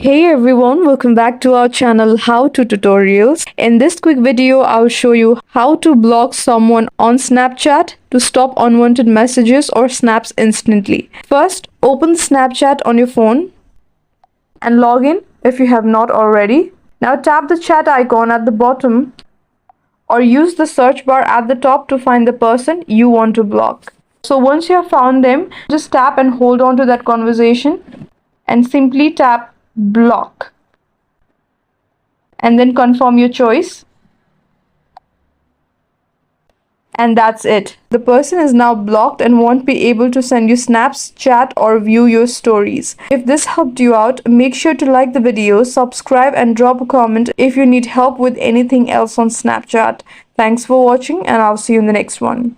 Hey everyone, welcome back to our channel How to Tutorials. In this quick video, I'll show you how to block someone on Snapchat to stop unwanted messages or snaps instantly. First, open Snapchat on your phone and log in if you have not already. Now tap the chat icon at the bottom or use the search bar at the top to find the person you want to block. So once you have found them, just tap and hold on to that conversation and simply tap block and then confirm your choice, and that's it. The person is now blocked and won't be able to send you snaps, chat, or view your stories. If this helped you out, make sure to like the video, subscribe, and drop a comment if you need help with anything else on Snapchat. Thanks for watching, and I'll see you in the next one.